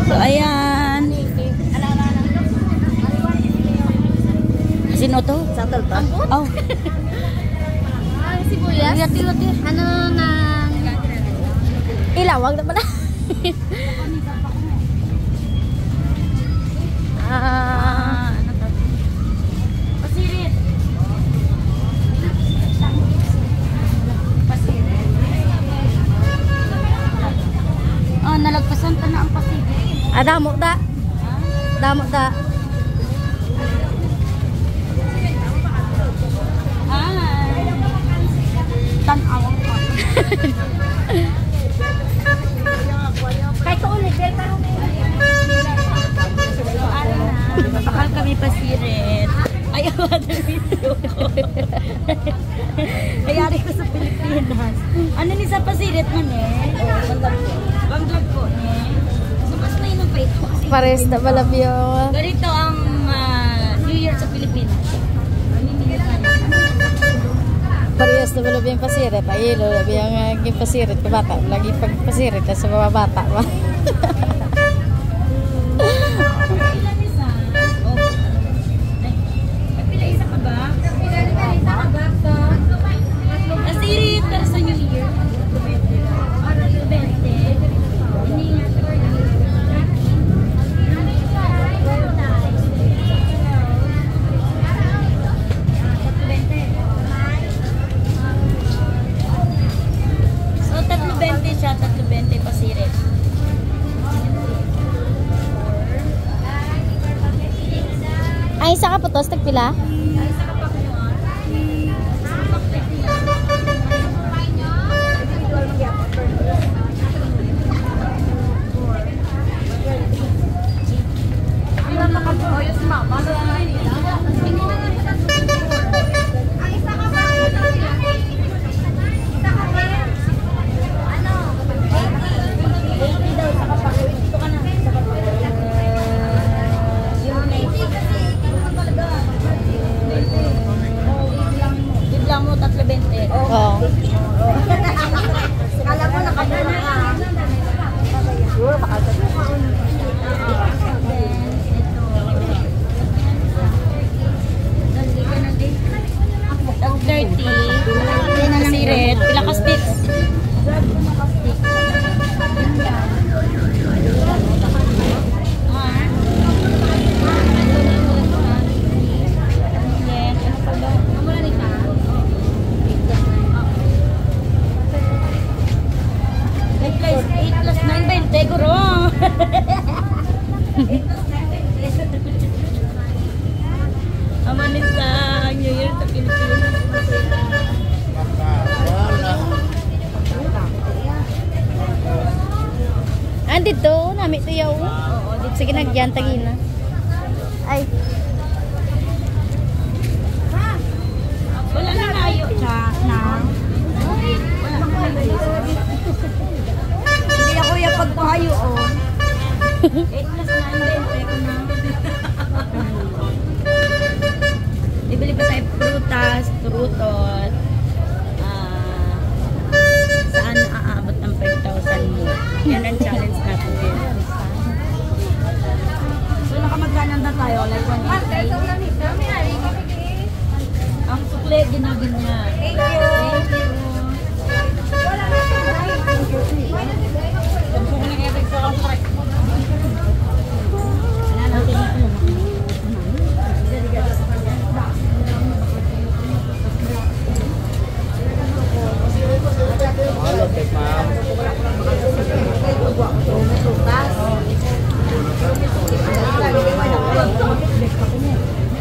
So, ayan. Sino to? Satel ba? Oh. Sibuyas? Ano na... Ilawag naman na. Ano to? Pasirit. Pasirit. Oh, nalagpasan pa na ang pasirit. Damok da. Damok da. Tanawang pa. Kahit ko ulit, pero Bakal kami pasirit. Ayaw na video ko. Ayari ko sa Pilipinas. Ano ni sa pasirit man eh? Banglag po eh. So, mas may nang pa ito. pares na malabyo. Ganito ang New Year sa Pilipinas. Parehas na malabyo yung pasirit. Ayelo, labi ang pasirit ko bata. Lagi pagpasirit sa mga bata. Pasirit para sa New Year. So, 3.20 siya, 3.20 pasirit. Ay, isa ka po to, tagpila? Biblang mo 3.20. Oo. Alam mo nakabala ka. Sure, baka Ang 30. Pasirit. Pila ka sticks? Amanin sa New Year sa Pilipinas. andito, nami to yaw. Sige, nagyan, tagina. Ay. Wala na layo siya na. Hindi ako yung pagpahayo o. 8 plus 9 din. Teko na. Ibili pa tayo prutas, turutot. Saan aabot ng 5,000 mo? Yan ang challenge natin ngayon. So nakamagkanan na tayo. Like 180. Ang sukle, ginagin niya. Thank you.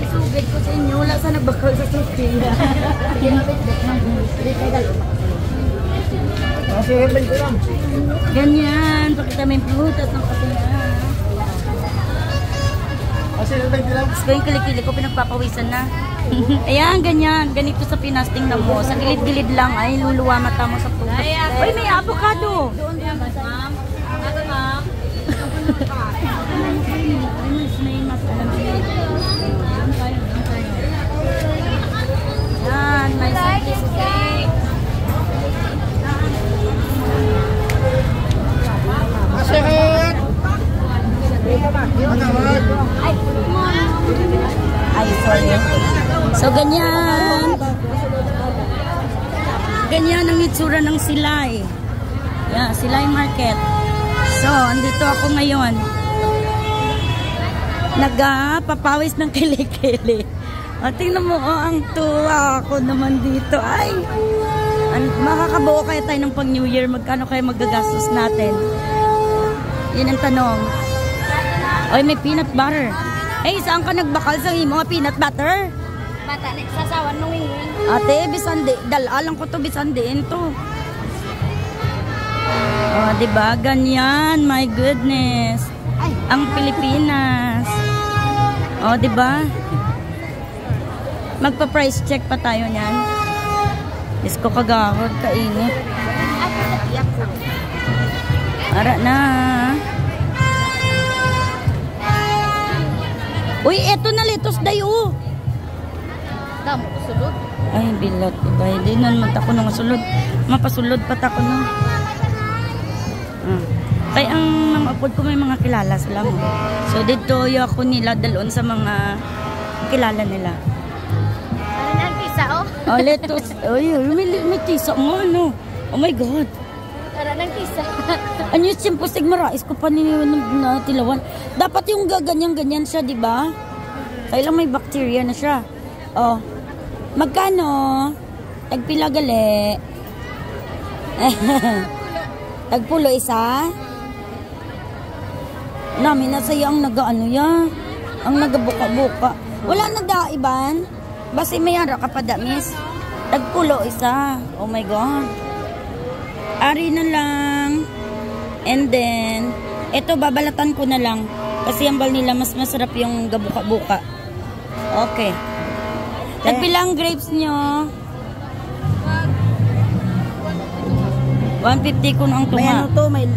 Isugid ko sa inyo. Wala sa nagbakal sa Sophia. Ganyan. Pakita mo yung prutas ng kapila. Tapos ko yung kilikili ko, pinagpapawisan na. Ayan, ganyan. Ganito sa Pinas, tingnan mo. Sa gilid-gilid lang ay luluwa mata mo sa prutas. Uy, may avocado. Ma'am. Ano, ma'am? Yan, may simplicity. Ay, sorry. So, ganyan. Ganyan ang itsura ng Silay. Yeah, Silay Market. So, andito ako ngayon. Nagpapawis ng kilikili. O, tingnan mo, ang tuwa ako naman dito. Ay, makakabuo kaya tayo ng pang New Year. Magkano kaya magagastos natin? Yun ang tanong. Oy, may peanut butter. Eh, saan ka nagbakal sa mga peanut butter? Bata, sasawan nung wingwing. Ate, bisandi. Dalalang ko to, bisandiin to. Oh, diba? Ganyan. My goodness. Ay, ang Pilipinas. Oh, diba? Magpa-price check pa tayo niyan. Diyos ko kagahod, kainit. Ara na. Uy, eto na lettuce dayo. damo, sulod. Ay, bilot. Diba? Hindi naman ako nung sulod. Mapasulod pa ako nung. Kaya ang mga upod ko may mga kilala sila mo. So, dito yung ako nila dalon sa mga kilala nila. Ano na ang tisa, oh? Oh, lettuce. Ay, may tisa mo, ano? Oh my God. Ano na ang tisa? Ano yung simposig marais ko pa na tilawan. Dapat yung gaganyan-ganyan siya, di ba? Kaya lang may bacteria na siya. Oh, magkano? Tagpila gali. Tagpulo isa? Namin na sa'yo ang nag-ano ya. Ang nagabuka-buka. Wala nagdaiban? Basta may hara ka pa da, miss. Tagpulo isa. Oh my God. Ari na lang. And then, eto babalatan ko na lang. Kasi ang bal nila mas masarap yung gabuka-buka. Okay. Tagpilang grapes nyo? 150 ko na ang tunga. May ano to, may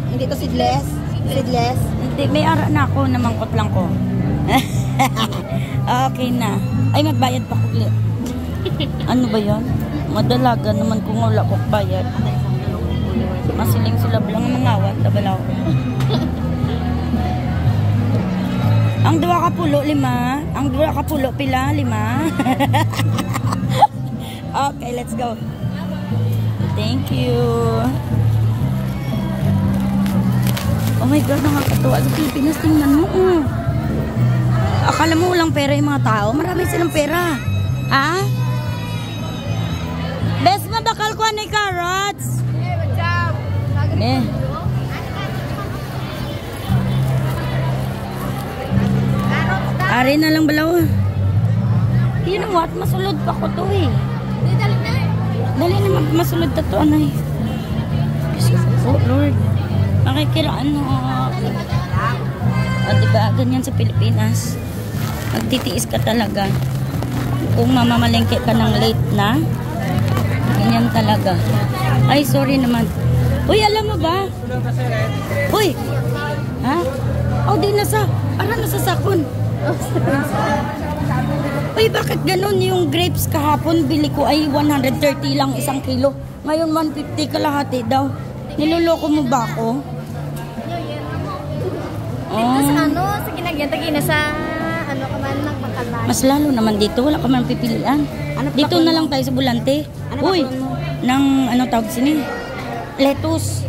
hindi to seedless. Seedless. Hindi, may ara na ako, namangkot lang ko. Okay na. Ay, magbayad pa ko ulit. Ano ba yan? Madalaga naman kung wala ko bayad. Masiling sila lang mangawan, tabalaw. Ang 2 ka pulo, 5. Ang 2 ka pulo, pila, 5. Okay, let's go. Thank you. Oh my God, nakakatuwa sa Pilipinas. Tingnan mo. Akala mo walang pera yung mga tao? Marami silang pera. Ha? Best mabakal ko ano yung carrots? Hey, what's up? Eh. Ari na lang balaw. You know what? Masulod pa ko to eh. Dali na masulod na to. Ano eh. Oh Lord. Makikiraan mo. Diba? Ganyan sa Pilipinas. Magtitiis ka talaga. Kung mamamalengke ka ng late na. Ganyan talaga. Ay, sorry naman. Uy, alam mo ba? Uy! Ha? Oh, di nasa. Para nasa sakon. Uy, bakit ganun yung grapes kahapon? Bili ko ay 130 lang 1 kilo. Ngayon 150 kalahati daw. Niloloko mo ba ako? Dito sa ano, sa ginagyan, tagina sa ano ka man ng pagkalan. Mas lalo naman dito. Wala ka man pipilian. Dito na lang tayo sa Bulante. Uy! Nang ano tawag sini? Lettuce.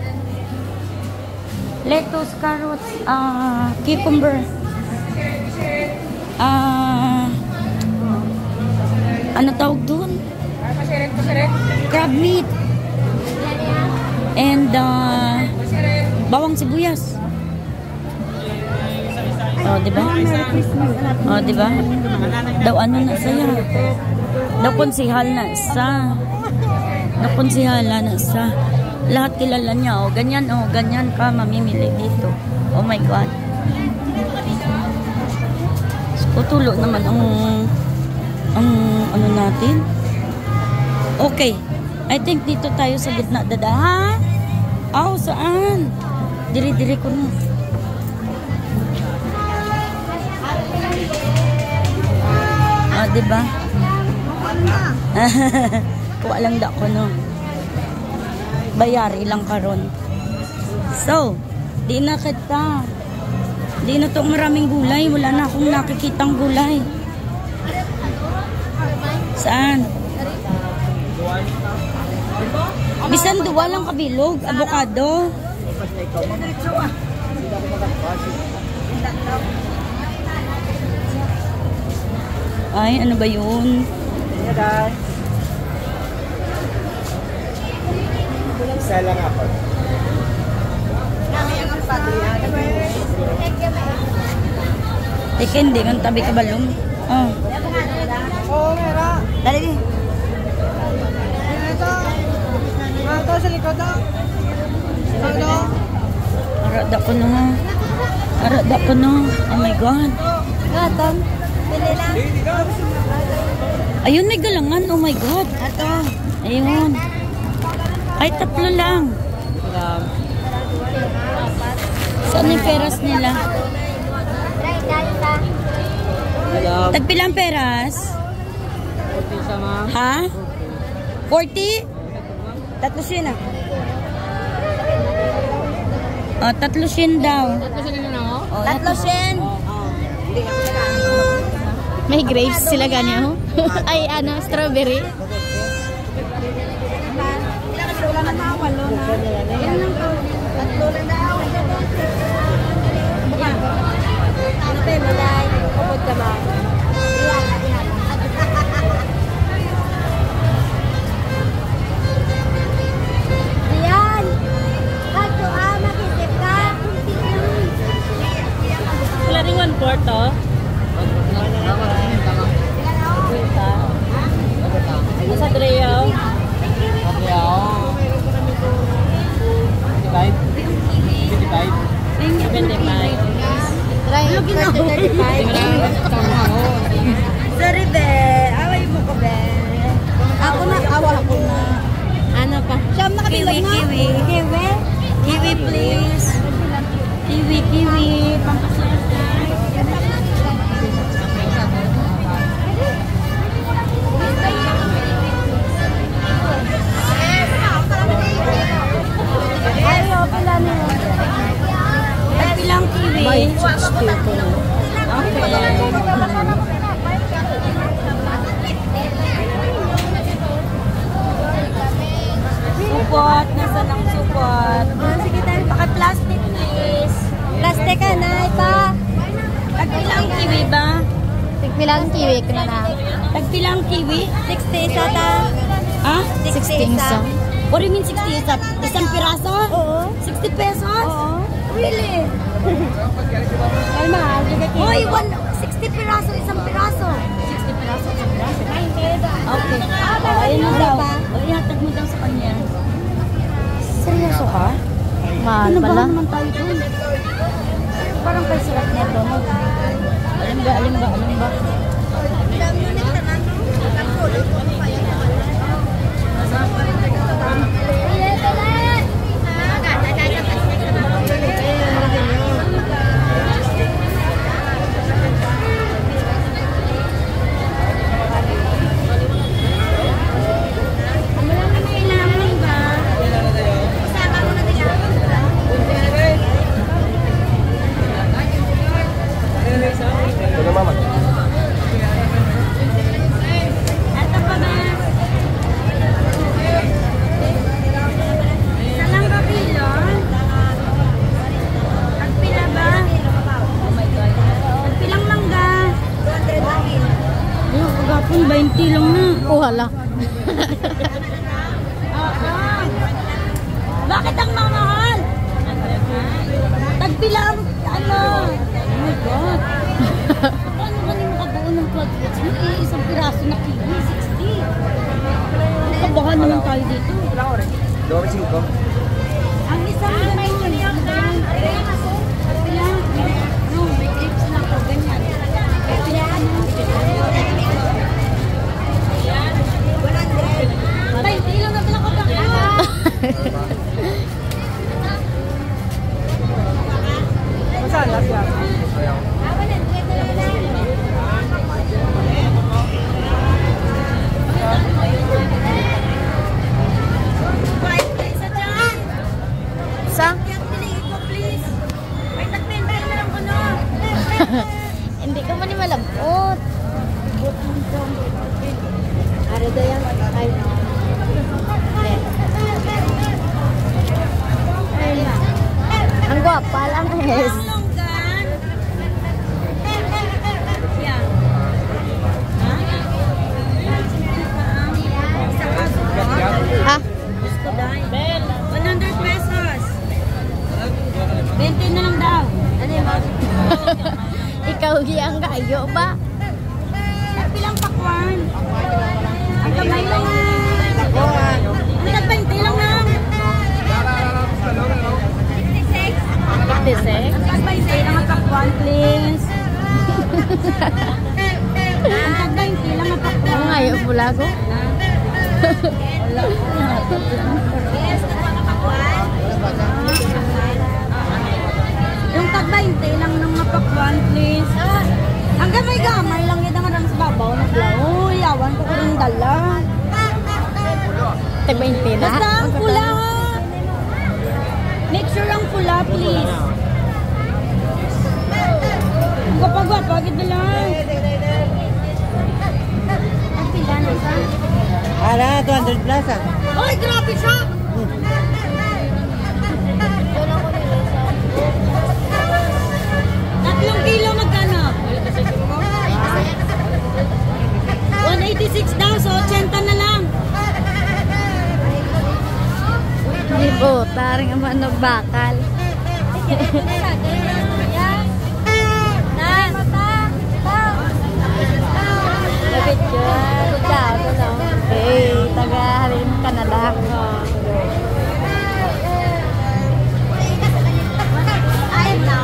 Lettuce, carrots, cucumber. Ano tawag doon? Crab meat. And bawang sibuyas. Oh, di ba? Oh, di ba? Daw ano na saya. Daw konsihal na isa. Daw konsihala na isa. Lahat kilala niya. Oh, ganyan ka mamimili dito. Oh my God. Tutulo naman ang ano natin. Okay. I think dito tayo sa gitna dada. Ha? Oh, saan? Diri-diri ko na. Ah, diba? Kuha lang da ko, no? Bayari lang karon. So, di na kita. Hindi na to maraming gulay. Wala na akong nakikitang gulay. Saan? Bisan duwa lang kabilog. Avocado. Ay, ano ba yun? Isa lang ako. Teka, hindi. Ang tabi ka balong. Oh. Oo, meron. Dali di. Ito sa likod daw. Ito. Arada ko na. Arada ko na. Oh my God. Gatong. Ayun, may galangan. Oh my God. Ato. Ayun. Ay, tatlo lang. Saan yung peras nila? Tagpilang peras? 40 sa ma'am. Ha? 40? Tatlo sin ah. Oh, tatlo sin daw. Ito sila na ako? Oh, tatlo sin. May grapes sila ganyan. Ay, ano, strawberry. Wala rin 1/4 oh. Nasa Dreo. Try it for 35. Sorry be, away mo ko be. Ako na, awa ko na. Ano pa? Siyam na Kiwi, kabilang na. kiwi. Kiwi? Kiwi please. Kiwi, kiwi. Pampasarap guys. Ay, pala nila. Ay, pilang kiwi. May 60 ko. Supot. Nasaan ang supot? Sige tayo. Paki-plastic please. Plastic ka na, pa. Tagpilang kiwi ba? Tigbilang kiwi ko na na. Tagpilang kiwi? 60 isa ta. Ha? 60 isa. What do you mean 60 isa? Isang piraso? Oo. 60 pesos? Oo. Really? Ay, mahal. Hoy, 60 piraso, isang piraso. 60 piraso, isang piraso. Okay. Ayun mo daw. O, ihatag mo daw sa kanya. Seryoso ka? Mahal Ano pala. ba naman tayo dun? Parang kay sarap nito, no? Alam ba, alam ba, alam ba? Ito mama. Ito pa ba? Salang ba kilo? Agpila ba? Oh my God. Agpilang mangga? 200 lang kilo. Ayun, kagapon 20 lang na. Kuha lang. Bakit ang mamahal? Tagpilang, ano? Oh my God. Paano galing makabuo ng quadrants? May isang piraso na kilo, 60. Kabahan naman tayo dito. 2.5. Ang isang ganun. Tagpilang. No, may clips na ako. Ganyan. Tagpilang. 20 lang na pala ko baka. Masaan lang siya? Sa? Piliin mo please. May tagpin tayo na lang ko no. Hindi ka man ni malabot. Ari daw yan. Ay. Ang gwapa lang es. Ah? 100 pesos. 20 na lang daw. Ano yung Ikaw giyang kayo ba? pilang pakwan? Ang kamay lang. Ang tag-20 lang na. 56? Ang tag-20 lang ang pakwan, please. Ang tag-20 lang ang pakwan. Ano nga yung bulago? Yung tag-20 lang ng mapakwan, please. Ang gamay-gamay lang yun ang sa babaw na blaw. Yawan ko rin dala. Tag-20 na? Basta ang pula. Make sure ang pula, please. Ang gwapa-gwapa, ganda lang. Ang pila na sa? Ala, 200 plus ah. Ay, grabe siya! Tatlong kilo magkano? 186 daw, so 80 na lang. Hindi po, taring ang manog bakal. Lapit yun. Gago, no? Hey, taga-harin Canada. Ayun na.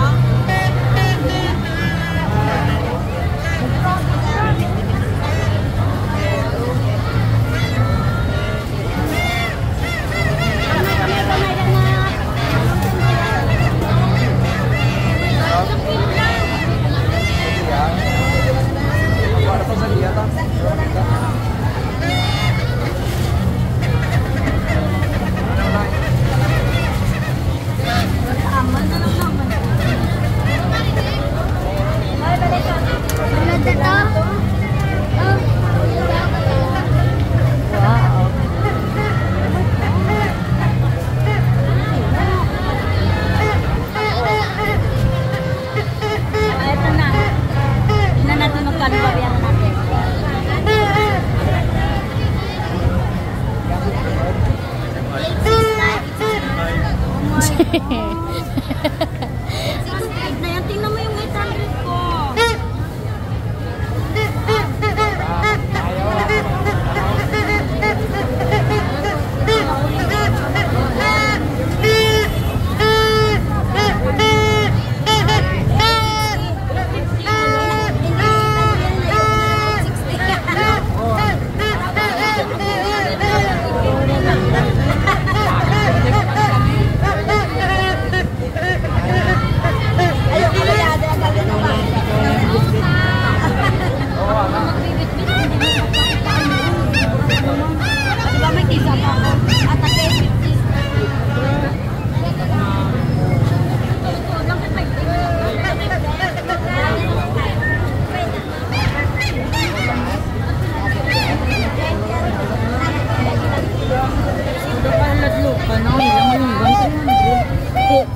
Na yan, tingnan mo yung 800 ko.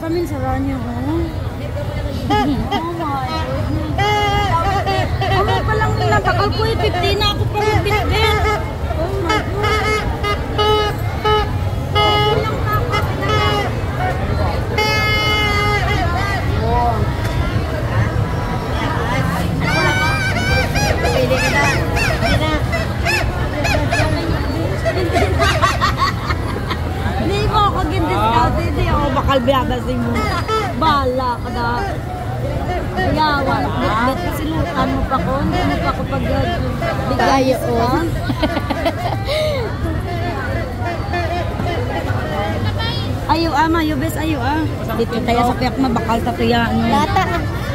Paminsaran niyo, oh. Oh my goodness. Ano pa lang nila, bakal ko 50 na ako pa magbitbit. Oh my God. Pili ka na. Pili na. Hindi mo ako gin-discount, hindi ako bakal biyabasin mo. Bala ka na. Yawan, bet silutan mo pa ko, hindi mo pa ako bigyan Tayo, oh. discount. Ayaw ama, bes ayaw Dito tayo sa piyak mabakal tatuya. Lata.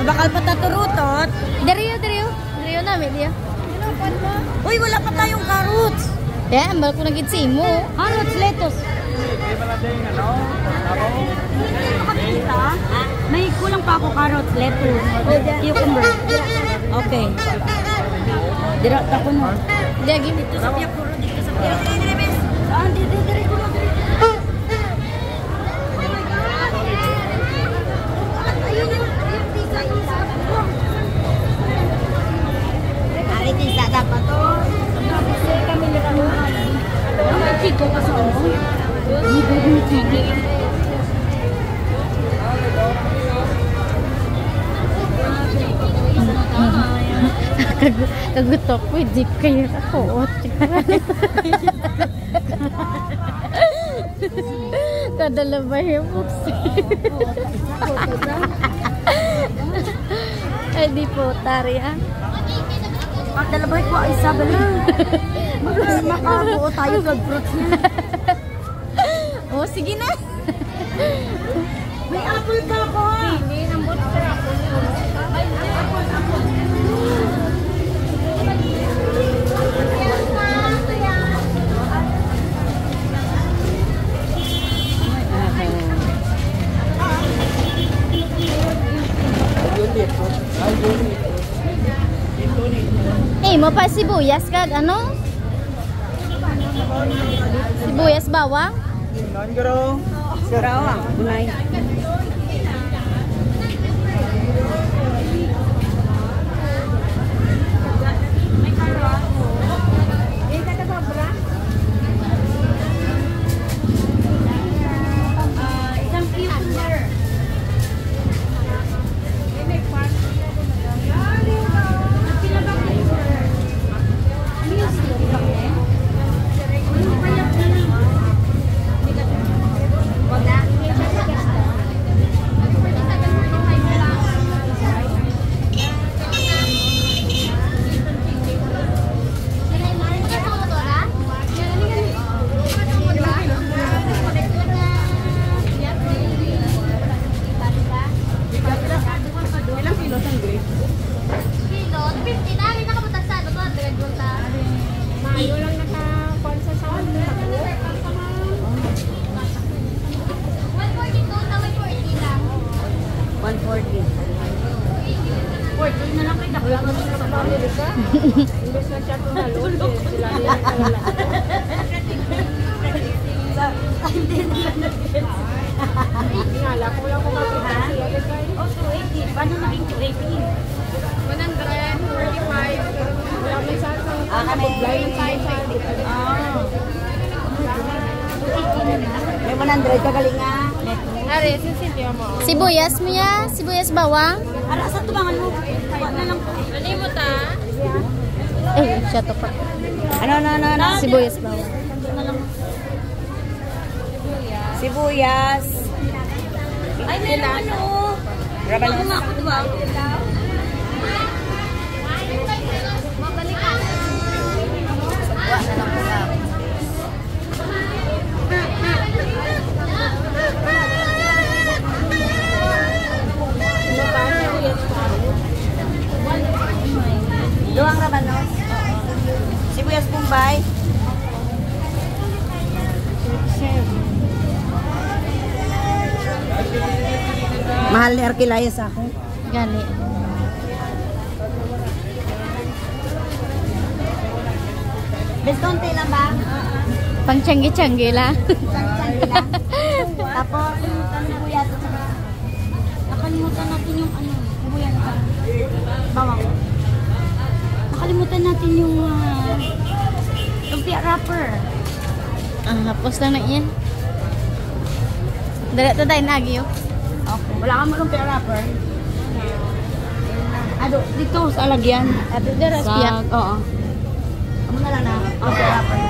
Mabakal pa taturutot. Dariyo namin, diyo. Uy, wala pa tayong carrots. Yeah, ambal ko nagitsi mo. Carrots, lettuce. May kulang pa ako carrot, lettuce, cucumber. Okay. Dirat ako no. Lagi. Dito sa Piyapuro, dito sa Piyapuro. Saan? Dito ko na. Ari tisa dapat to. Kami nakamuhan. Ang chiko kasi ako. Hindi chiki. Kagutok ko, di kayo ako. Kadala ba yung buksi? Ay, di po, tari ah. Pagdalabay ko ay isa ba lang. Makabuo tayo kag-fruits niya. Oh, sige na. May apple ka ko. Hindi, nambot ka ako. Eh, mo pa sibuyas kag ano? Sibuyas bawang? Nangro. Bawang, bunay. Isang cucumber. Paano naging 280? 145. May 100 ka galinga. Sibuyas mo ya? Sibuyas bawang? Ara, sa tubangan mo. Ano lang po? Ano mo ta? Eh, siya to pa. Ano? Sibuyas bawang. Sibuyas. Ay, meron ano. Rabanos. Ako ako diba? Luang rabanos. Sibuyas Bombay. Mahal ni Arquilaya sa akin. Gani. Bestonte lang ba? Pang tiyanggi-tiyanggi lang. Sangi lang. Tapos, sibuyas at saka Nakalimutan natin yung ano. Buyan ka. Bawang. Nakalimutan natin yung lumpia wrapper. Hapos lang na yan. Dala to tayo nagyo. Okay. Wala kang lumpia wrapper? Ado, dito sa alagyan. At dala siya. Oo. Amo na lang na. Lumpia wrapper.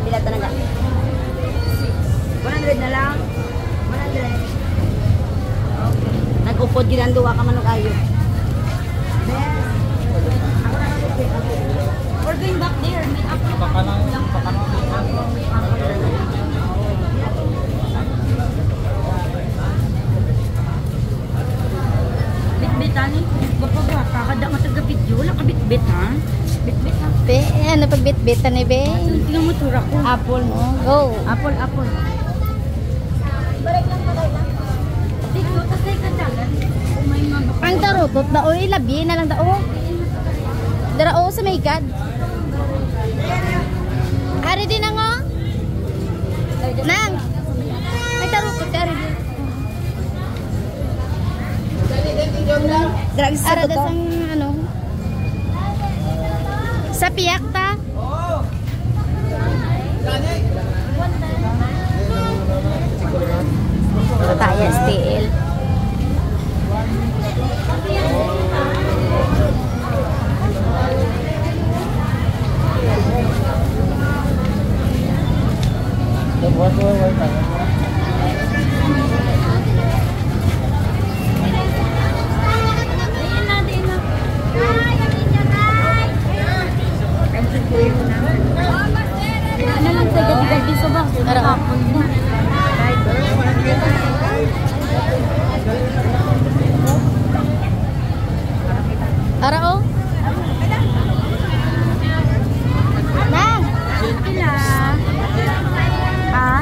Pila talaga. 100 na lang. 100. Nag-upod ginan duwa ka manok ayo. We're going back there. May apple. Bitbit ani. Bapa ba? Kada matag video lang ka bitbit ha. Bitbit ha. Pe. na pagbit-bit ni be. Tingnan mo tura ko. Apple mo. Go. Apple. Dito, tatay ka dalan. Umay nga ba? Ang tarutot na o ilabi na lang dao. Dara o sa may god. Ari din na nga. Nang. May tarutot ari din. Drugs sa Ara da sang ano. Sa piyak ta. Taya steel. Ano lang sa gabi-gabi sa ba? Tara. Apple na. Ara o. Nang. Sila. Ha?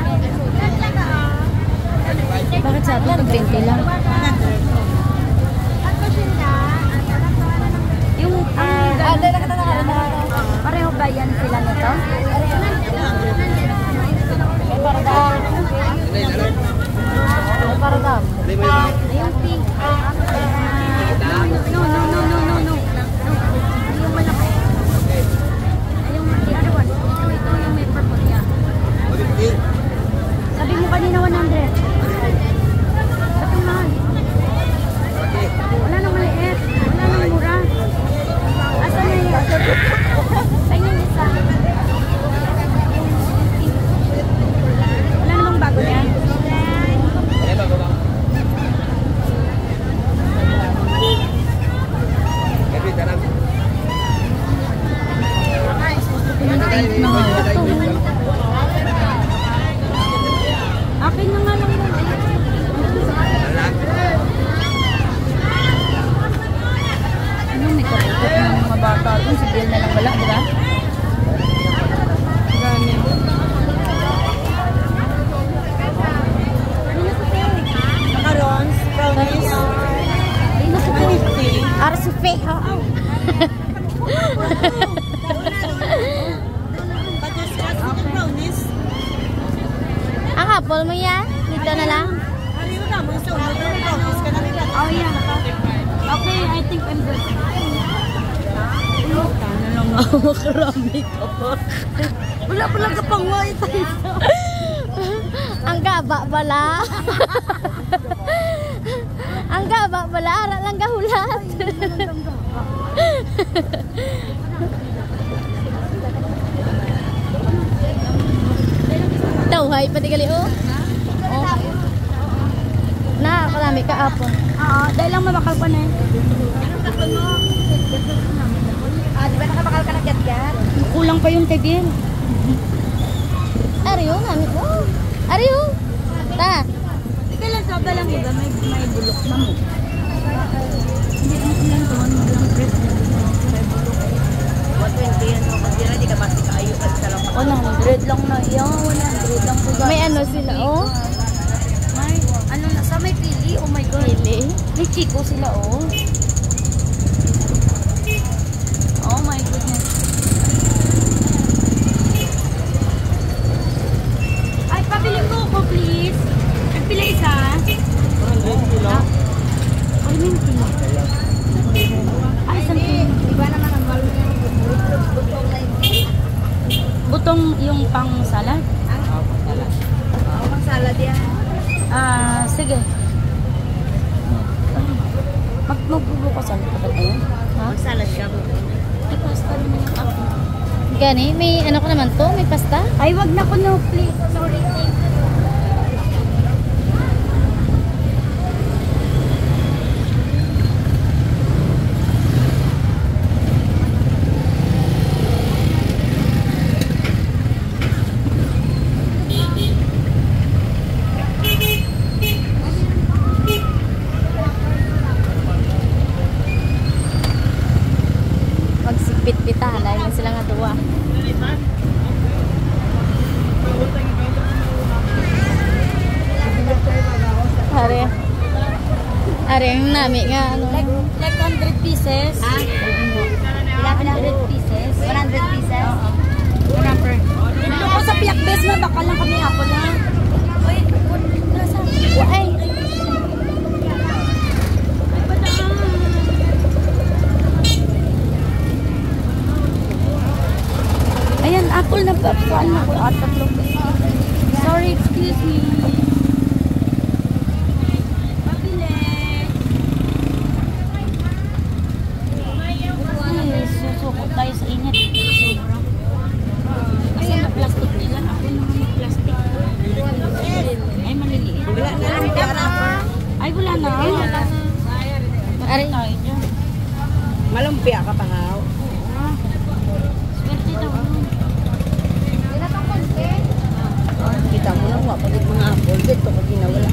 Bakit sa atin pag 20 lang? Yung pareho ba yan sila nito? Para daw. Yung pink. No. Yung malaki. Yung the other one. Ito yung may purple niya. Sabi mo kanina 100. Sabi mahal. Wala nang maliit. Wala nang mura. Asa na yun? Sa yung isa. Wala namang bago yan. Akin na nga lang yun. Ano, may kapukot ng mga bata doon. Si Bill na lang wala, di ba? Gani. Ano na sa tayo? Macarons, brownies. Ay, nasa tayo. Ara si Feha. Butterscotch with the brownies. Ang apple mo yan? Dito na lang. Ano mo naman sa ulo? Brownies ka na rin. Oh, yeah. Okay, I think I'm good. Ano lang ako makarami ka pa. Wala pala ka pang white. Ang gaba pala. Ang gaba pala. Ara lang gahulat. Tawhay pati gali oh. Oh. Na, kalami ka apon. Oo, dahil lang mabakal pa na eh. Di ba nakabakal ka na gat-gat? Kulang pa yung tibin. Ariyo namin. Oh. Ariyo. Ta. Ika lang sa lang iba, may bulok na mo. Hindi mo lang doon, walang press. May bulok. 120 yan. Kasi na, di ka basta kaayos at sa lang. 100 lang na yan, 100 lang po. May ano sila oh. May, ano na, sa may pili, oh my god. Pili. May chiko sila, oh. Oh my goodness. Ay, pabiling ko ako, please. Nagpila isa. Ay, something. Iba naman ang malo niya. Butong na yun. Butong yung pang salad. Oo, pang salad yan. Sige. Magbubukasan ko ba tayo? Ha? Pang salad siya. May pasta naman yung ako. Gani, may ano ko naman to, may pasta. Ay, wag na ko no, please. Sorry. Magsigbit-bitahan na yun sila nga duwa. Ari ang nami nga ano. Like 100 pieces. Ah? 100 pieces? 100 pieces? Number. Ito ko sa piyak bes na baka lang kami hapon ha. Uy, nasa. Ay. Ayan, apple na ba? Kuhaan mo ko atat lang. Sorry, excuse me. Pabili. Ay, susuko tayo sa init. Sobra. Kasi na plastic nila. Ako naman yung plastic. Ay, maliliit. Wala na lang pera. Ay, wala na. Ari. Tayo dyan. Malumpia ka pa nga. Swerte daw. Kita mo lang, wapalit mga apple. Dito ka ginawala.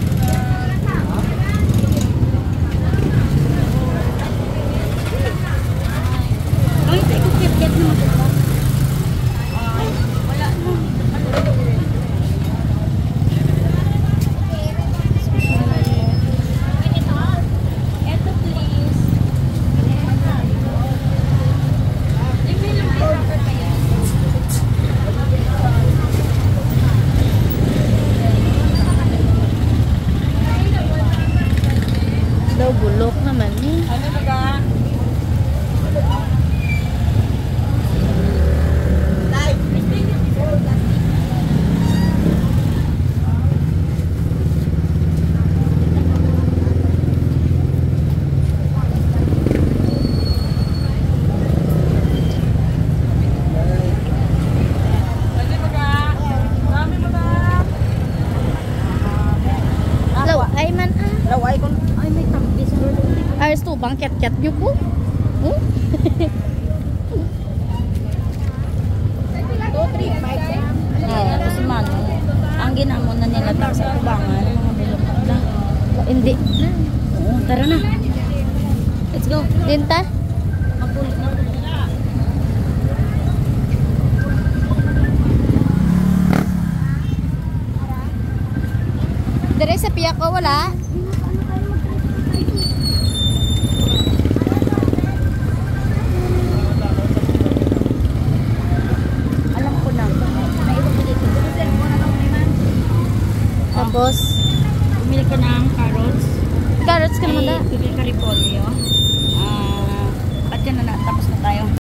Ay, tayo ko kit-kit naman ito. Ay, wala na. Ito, please. Daw bulok naman eh. Ano na ba? Law ay man ah. Laway ko. Ay, may tambis. Ay sto bang ket-ket niyo po. Hmm? 2, 3, 5, Oo, kasi man, ang ginamon na nila tayo sa kubangan, mga bulok na. Hindi. Oo, tara na. Let's go. Dinta. Mapulit na. Dire sa piyak ko wala. Alam ko na. Naiwan ko dito. Tapos Bumili ka ng carrots. carrots ka naman da. Bumili ka repolyo.